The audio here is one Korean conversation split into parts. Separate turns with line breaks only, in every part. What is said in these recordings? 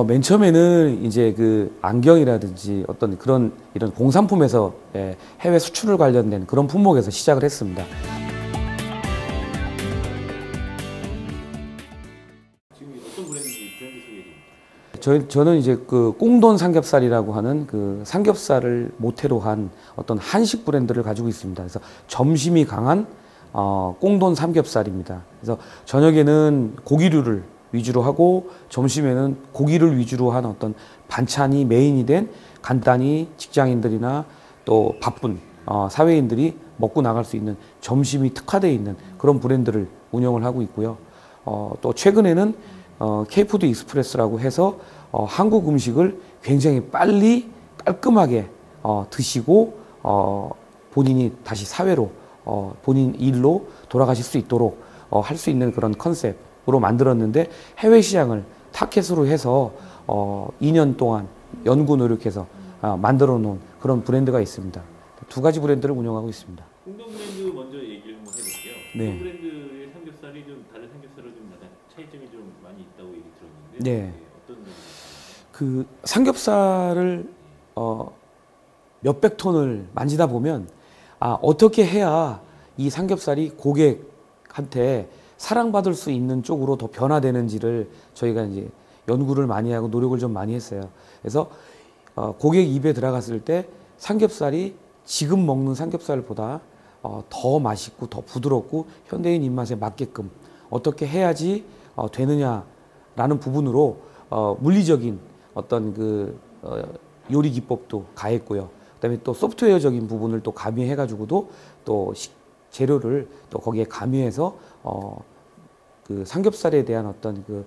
맨 처음에는 이제 그 안경이라든지 어떤 이런 공산품에서 해외 수출을 관련된 그런 품목에서 시작을 했습니다.
지금 어떤 브랜드인지 브랜드 소개 좀.
저는 이제 그 꽁돈 삼겹살이라고 하는 그 삼겹살을 모태로 한 어떤 한식 브랜드를 가지고 있습니다. 그래서 점심이 강한 꽁돈 삼겹살입니다. 그래서 저녁에는 고기류를 위주로 하고 점심에는 고기를 위주로 한 어떤 반찬이 메인이 된 간단히 직장인들이나 또 바쁜 사회인들이 먹고 나갈 수 있는 점심이 특화되어 있는 그런 브랜드를 운영을 하고 있고요. 또 최근에는 K푸드 익스프레스라고 해서 한국 음식을 굉장히 빨리 깔끔하게 드시고 본인이 다시 사회로 본인 일로 돌아가실 수 있도록 할 수 있는 그런 컨셉으로 만들었는데 해외 시장을 타켓으로 해서 2년 동안 연구 노력해서 만들어 놓은 그런 브랜드가 있습니다. 두 가지 브랜드를 운영하고 있습니다.
공동 브랜드 먼저 얘기를 한번 해볼게요.
네.
공동 브랜드의 삼겹살이 좀 다른 삼겹살과 좀 약간 차이점이 좀 많이 있다고 얘기 들었는데
네.
어떤 점이
그 삼겹살을 몇백 톤을 만지다 보면 어떻게 해야 이 삼겹살이 고객한테 사랑받을 수 있는 쪽으로 더 변화되는지를 저희가 이제 연구를 많이 하고 노력을 좀 많이 했어요. 그래서 고객 입에 들어갔을 때 삼겹살이 지금 먹는 삼겹살보다 더 맛있고 더 부드럽고 현대인 입맛에 맞게끔 어떻게 해야지 되느냐라는 부분으로 물리적인 어떤 그 요리 기법도 가했고요. 그다음에 또 소프트웨어적인 부분을 또 가미해가지고도 또 재료를 또 거기에 가미해서 그 삼겹살에 대한 어떤 그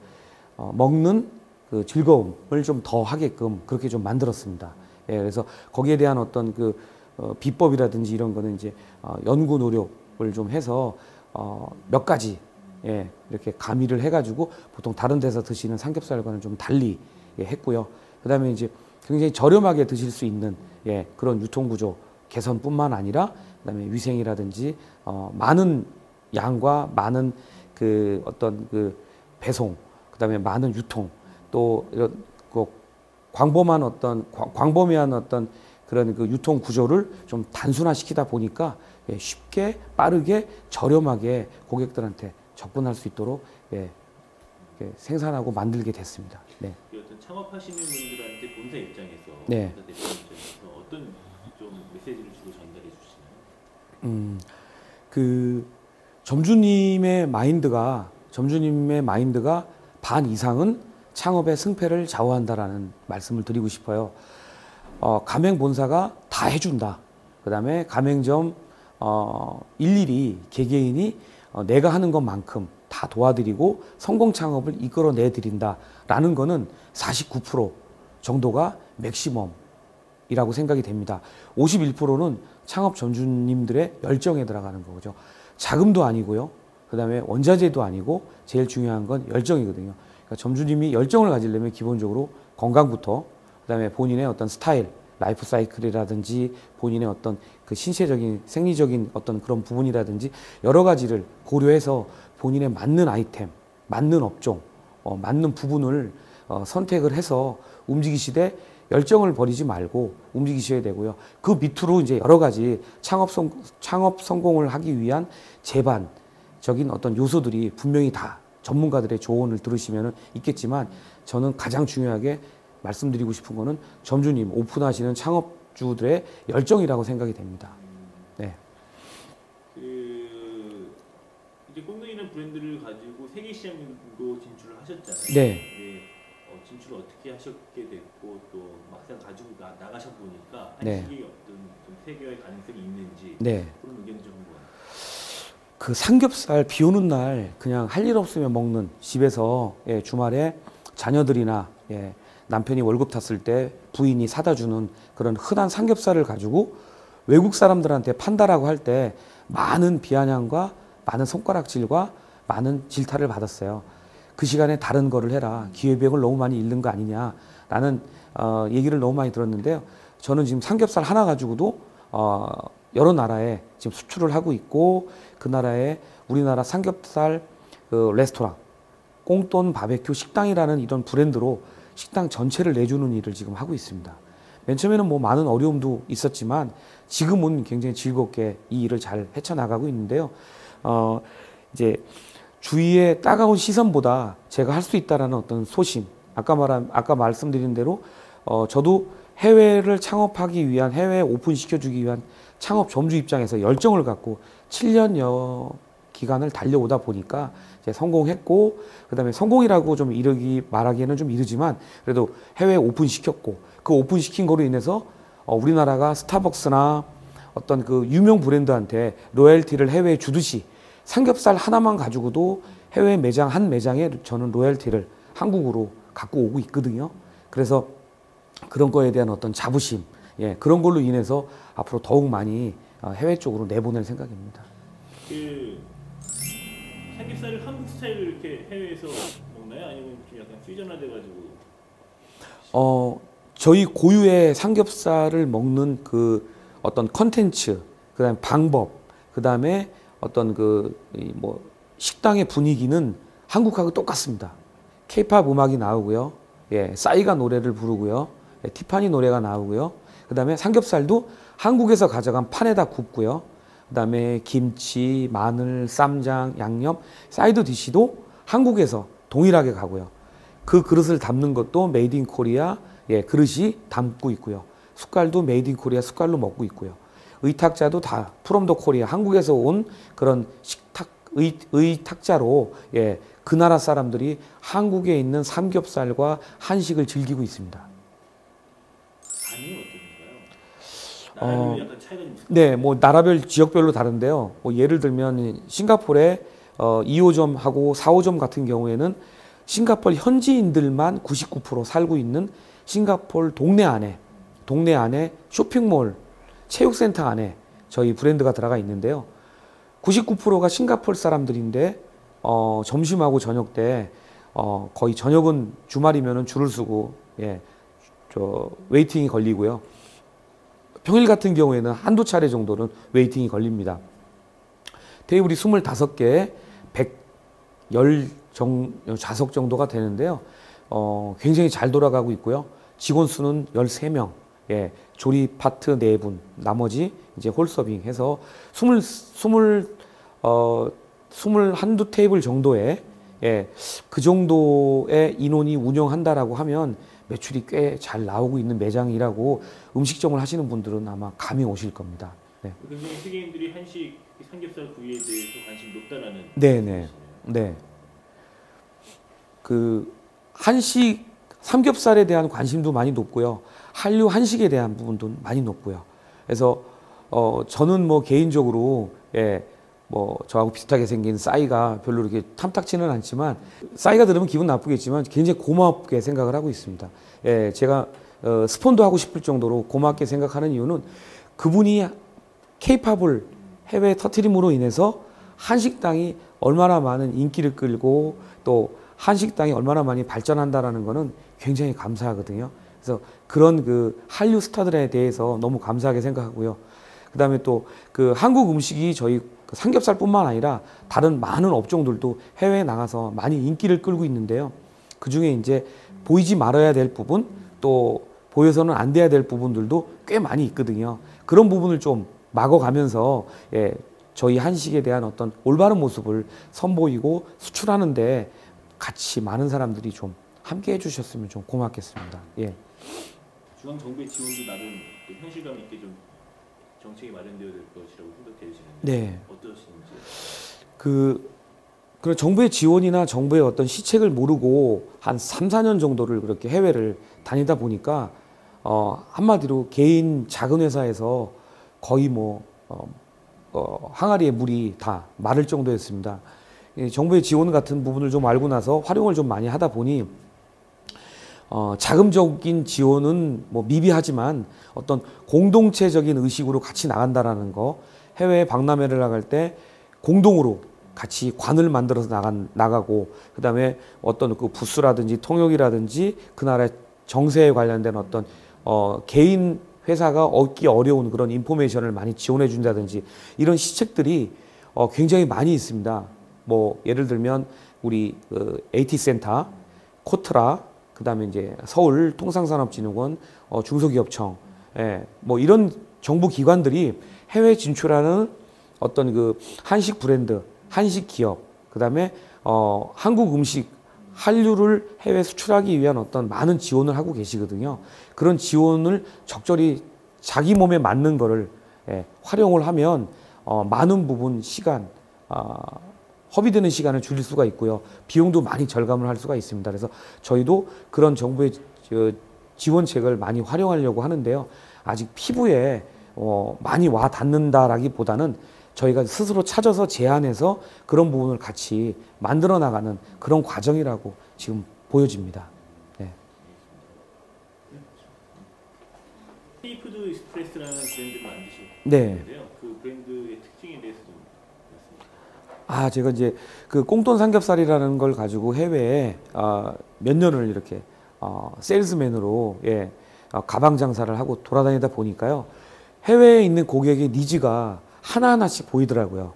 먹는 그 즐거움을 좀 더 하게끔 그렇게 좀 만들었습니다. 예, 그래서 거기에 대한 어떤 그 비법이라든지 이런 거는 이제 연구 노력을 좀 해서 몇 가지 이렇게 가미를 해가지고 보통 다른 데서 드시는 삼겹살과는 좀 달리 했고요. 그다음에 이제 굉장히 저렴하게 드실 수 있는 그런 유통구조 개선뿐만 아니라 그다음에 위생이라든지 많은 양과 많은 그 어떤 그 배송 그다음에 많은 유통 또 이런 그 광범위한 어떤 그런 그 유통 구조를 좀 단순화시키다 보니까 쉽게 빠르게 저렴하게 고객들한테 접근할 수 있도록 생산하고 만들게 됐습니다. 네.
어떤 창업하시는 분들한테 본사 입장에서
네.
본사 대표 입장에서 어떤 좀 메시지를 주고 전달해 주시나요?
그 점주님의 마인드가 반 이상은 창업의 승패를 좌우한다라는 말씀을 드리고 싶어요. 가맹 본사가 다 해준다. 그다음에 가맹점 일일이 개개인이 내가 하는 것만큼 다 도와드리고 성공 창업을 이끌어내 드린다라는 거는 49% 정도가 맥시멈이라고 생각이 됩니다. 51%는 창업 점주님들의 열정에 들어가는 거죠. 자금도 아니고요. 그다음에 원자재도 아니고 제일 중요한 건 열정이거든요. 그러니까 점주님이 열정을 가지려면 기본적으로 건강부터 그다음에 본인의 어떤 스타일, 라이프 사이클이라든지 본인의 어떤 그 신체적인 생리적인 어떤 그런 부분이라든지 여러 가지를 고려해서 본인의 맞는 아이템, 맞는 업종, 맞는 부분을 선택을 해서 움직이시되 열정을 버리지 말고 움직이셔야 되고요. 그 밑으로 이제 여러 가지 창업 성공을 하기 위한 제반적인 어떤 요소들이 분명히 다 전문가들의 조언을 들으시면 있겠지만 저는 가장 중요하게 말씀드리고 싶은 거는 점주님, 오픈하시는 창업주들의 열정이라고 생각이 됩니다. 네.
이제 꽁돈이라는 브랜드를 가지고 세계 시장도 진출을 하셨잖아요.
네.
진출을 어떻게 하셨게 됐고 또 막상 가지고 나가셔 보니까
네.
한식이 어떤 좀 세계화의 가능성이 있는지
네.
그런 의견 좀 한번.
그 삼겹살 비 오는 날 그냥 할 일 없으면 먹는 집에서 주말에 자녀들이나 남편이 월급 탔을 때 부인이 사다 주는 그런 흔한 삼겹살을 가지고 외국 사람들한테 판다라고 할 때 많은 비아냥과 많은 손가락질과 많은 질타를 받았어요. 그 시간에 다른 거를 해라. 기회비용을 너무 많이 잃는 거 아니냐라는 얘기를 너무 많이 들었는데요. 저는 지금 삼겹살 하나 가지고도 여러 나라에 지금 수출을 하고 있고 그 나라에 우리나라 삼겹살 그 레스토랑 꽁돈 바베큐 식당이라는 이런 브랜드로 식당 전체를 내주는 일을 지금 하고 있습니다. 맨 처음에는 뭐 많은 어려움도 있었지만 지금은 굉장히 즐겁게 이 일을 잘 헤쳐나가고 있는데요. 이제 주위의 따가운 시선보다 제가 할 수 있다라는 어떤 소심, 아까 말씀드린 대로 저도 해외를 창업하기 위한, 해외에 오픈시켜주기 위한 창업 점주 입장에서 열정을 갖고 7년여 기간을 달려오다 보니까 이제 성공했고, 그다음에 성공이라고 좀 말하기에는 좀 이르지만 그래도 해외에 오픈시켰고, 그 오픈시킨 거로 인해서 우리나라가 스타벅스나 어떤 그 유명 브랜드한테 로열티를 해외에 주듯이 삼겹살 하나만 가지고도 해외 매장 한 매장에 저는 로열티를 한국으로 갖고 오고 있거든요. 그래서 그런 거에 대한 어떤 자부심, 예, 그런 걸로 인해서 앞으로 더욱 많이 해외 쪽으로 내보낼 생각입니다.
그 삼겹살을 한국 스타일로 이렇게 해외에서 먹나요? 아니면 좀 약간 퓨전화돼가지고?
저희 고유의 삼겹살을 먹는 그 어떤 컨텐츠, 그다음에 방법, 그다음에 어떤 뭐 식당의 분위기는 한국하고 똑같습니다. 케이팝 음악이 나오고요, 예, 싸이가 노래를 부르고요, 예, 티파니 노래가 나오고요, 그다음에 삼겹살도 한국에서 가져간 판에다 굽고요, 그다음에 김치, 마늘, 쌈장, 양념, 사이드 디시도 한국에서 동일하게 가고요. 그 그릇을 담는 것도 메이드 인 코리아, 예, 그릇이 담고 있고요. 숟갈도 메이드 인 코리아 숟갈로 먹고 있고요. 의탁자도 다 프롬 더 코리아, 한국에서 온 그런 의탁자로, 예, 그 나라 사람들이 한국에 있는 삼겹살과 한식을 즐기고 있습니다.
반응은 어떤가요? 나라별로 약간 차이가 좀 있을까요?
네, 뭐 나라별 지역별로 다른데요. 뭐 예를 들면 싱가포르의 2호점하고 4호점 같은 경우에는 싱가포르 현지인들만 99% 살고 있는 싱가포르 동네 안에 쇼핑몰, 체육센터 안에 저희 브랜드가 들어가 있는데요. 99%가 싱가포르 사람들인데 점심하고 저녁 때 거의 저녁은 주말이면은 줄을 서고, 예, 웨이팅이 걸리고요. 평일 같은 경우에는 한두 차례 정도는 웨이팅이 걸립니다. 테이블이 25개, 110좌석 정도가 되는데요. 굉장히 잘 돌아가고 있고요. 직원 수는 13명, 예, 조리 파트 4분, 나머지 이제 홀서빙 해서 21 테이블 정도의, 예, 그 정도의 인원이 운영한다라고 하면 매출이 꽤 잘 나오고 있는 매장이라고 음식점을 하시는 분들은 아마 감이 오실 겁니다. 네.
굉장히 세계인들이 한식 삼겹살 구이에 대해서 관심이 높다라는.
네네. 네. 그 한식 삼겹살에 대한 관심도 많이 높고요. 한류 한식에 대한 부분도 많이 높고요. 그래서 저는 뭐 개인적으로, 예, 뭐 저하고 비슷하게 생긴 싸이가 별로 이렇게 탐탁치는 않지만, 싸이가 들으면 기분 나쁘겠지만 굉장히 고맙게 생각을 하고 있습니다. 예, 제가 스폰도 하고 싶을 정도로 고맙게 생각하는 이유는 그분이 케이팝을 해외에 터트림으로 인해서 한식당이 얼마나 많은 인기를 끌고 또 한식당이 얼마나 많이 발전한다라는 거는 굉장히 감사하거든요. 그래서 그런 그 한류 스타들에 대해서 너무 감사하게 생각하고요. 그다음에 또 그 한국 음식이 저희 삼겹살뿐만 아니라 다른 많은 업종들도 해외에 나가서 많이 인기를 끌고 있는데요. 그 중에 이제 보이지 말아야 될 부분, 또 보여서는 안 돼야 될 부분들도 꽤 많이 있거든요. 그런 부분을 좀 막아가면서, 예, 저희 한식에 대한 어떤 올바른 모습을 선보이고 수출하는데 같이 많은 사람들이 좀 함께 해주셨으면 좀 고맙겠습니다. 예.
중앙 정부의 지원도 나름 또 현실감 있게 좀 정책이 마련되어야 될 것이라고 생각되시는데,
네.
어떠신지?
그런 정부의 지원이나 정부의 어떤 시책을 모르고 한 3, 4년 정도를 그렇게 해외를 다니다 보니까 한마디로 개인 작은 회사에서 거의 뭐 항아리에 물이 다 마를 정도였습니다. 정부의 지원 같은 부분을 좀 알고 나서 활용을 좀 많이 하다 보니 자금적인 지원은 뭐 미비하지만 어떤 공동체적인 의식으로 같이 나간다라는 거, 해외에 박람회를 나갈 때 공동으로 같이 관을 만들어서 나가고, 그다음에 어떤 그 부스라든지 통역이라든지 그 나라의 정세에 관련된 어떤 개인 회사가 얻기 어려운 그런 인포메이션을 많이 지원해 준다든지 이런 시책들이 굉장히 많이 있습니다. 뭐 예를 들면 우리 AT 센터, 코트라, 그다음에 이제 서울 통상산업진흥원, 중소기업청, 예, 뭐 이런 정부 기관들이 해외 진출하는 어떤 그 한식 브랜드, 한식 기업, 그다음에 한국 음식 한류를 해외 수출하기 위한 어떤 많은 지원을 하고 계시거든요. 그런 지원을 적절히 자기 몸에 맞는 거를 활용을 하면 많은 부분 시간, 허비되는 시간을 줄일 수가 있고요. 비용도 많이 절감을 할 수가 있습니다. 그래서 저희도 그런 정부의 지원책을 많이 활용하려고 하는데요. 아직 피부에 많이 와 닿는다라기보다는 저희가 스스로 찾아서 제안해서 그런 부분을 같이 만들어 나가는 그런 과정이라고 지금 보여집니다. 네.
K푸드 익스프레스라는 브랜드를 만드시고
네.
있는데요. 그 브랜드의 특징에 대해서 좀 말씀해 주세요.
제가 이제 그 꽁돈 삼겹살이라는 걸 가지고 해외에 몇 년을 이렇게 세일즈맨으로 가방 장사를 하고 돌아다니다 보니까요. 해외에 있는 고객의 니즈가 하나하나씩 보이더라고요.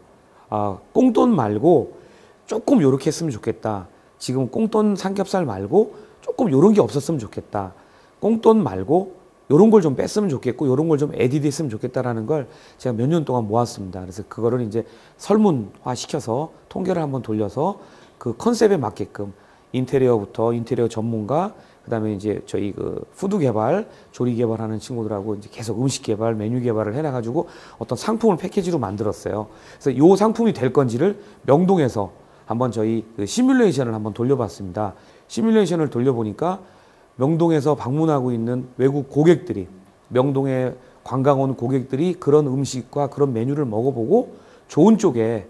꽁돈 말고 조금 요렇게 했으면 좋겠다. 지금 꽁돈 삼겹살 말고 조금 요런 게 없었으면 좋겠다. 꽁돈 말고 요런 걸 좀 뺐으면 좋겠고 요런 걸 좀 에디트 했으면 좋겠다라는 걸 제가 몇 년 동안 모았습니다. 그래서 그거를 이제 설문화 시켜서 통계를 한번 돌려서 그 컨셉에 맞게끔 인테리어부터 인테리어 전문가, 그다음에 이제 저희 그 푸드 개발, 조리 개발하는 친구들하고 이제 계속 음식 개발, 메뉴 개발을 해놔가지고 어떤 상품을 패키지로 만들었어요. 그래서 요 상품이 될 건지를 명동에서 한번 저희 그 시뮬레이션을 한번 돌려봤습니다. 시뮬레이션을 돌려보니까 명동에서 방문하고 있는 외국 고객들이, 명동에 관광 온 고객들이 그런 음식과 그런 메뉴를 먹어보고 좋은 쪽에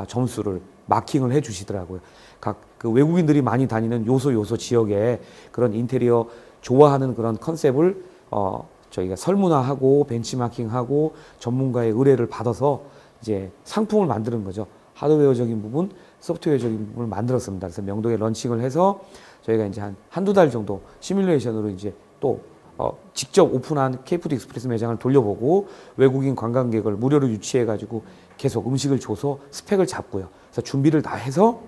점수를 마킹을 해 주시더라고요. 각 그 외국인들이 많이 다니는 요소 지역에 그런 인테리어 좋아하는 그런 컨셉을 저희가 설문화하고 벤치마킹하고 전문가의 의뢰를 받아서 이제 상품을 만드는 거죠. 하드웨어적인 부분, 소프트웨어적인 부분을 만들었습니다. 그래서 명동에 런칭을 해서 저희가 이제 한두 달 정도 시뮬레이션으로 이제 또 직접 오픈한 K푸드 익스프레스 매장을 돌려보고 외국인 관광객을 무료로 유치해가지고 계속 음식을 줘서 스펙을 잡고요. 그래서 준비를 다 해서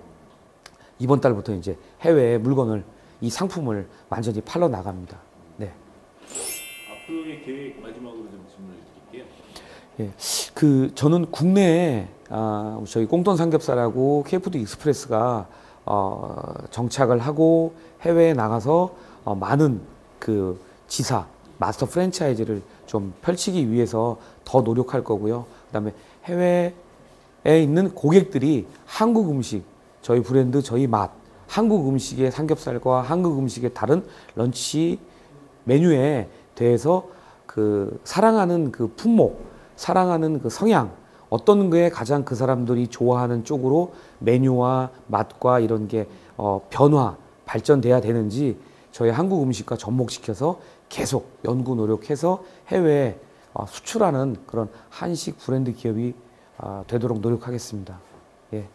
이번 달부터 이제 해외에 물건을, 이 상품을 완전히 팔러 나갑니다. 네.
앞으로의 계획 마지막으로 좀 질문을 드릴게요.
예, 저는 국내에 저희 꽁돈 삼겹살하고 K푸드 익스프레스가 정착을 하고 해외에 나가서 많은 그 지사, 마스터 프랜차이즈를 좀 펼치기 위해서 더 노력할 거고요. 그다음에 해외에 있는 고객들이 한국 음식, 저희 브랜드, 저희 맛, 한국 음식의 삼겹살과 한국 음식의 다른 런치 메뉴에 대해서 그 사랑하는 그 품목, 사랑하는 그 성향, 어떤 게 가장 그 사람들이 좋아하는 쪽으로 메뉴와 맛과 이런 게 변화, 발전돼야 되는지 저희 한국 음식과 접목시켜서 계속 연구 노력해서 해외에 수출하는 그런 한식 브랜드 기업이 되도록 노력하겠습니다. 예.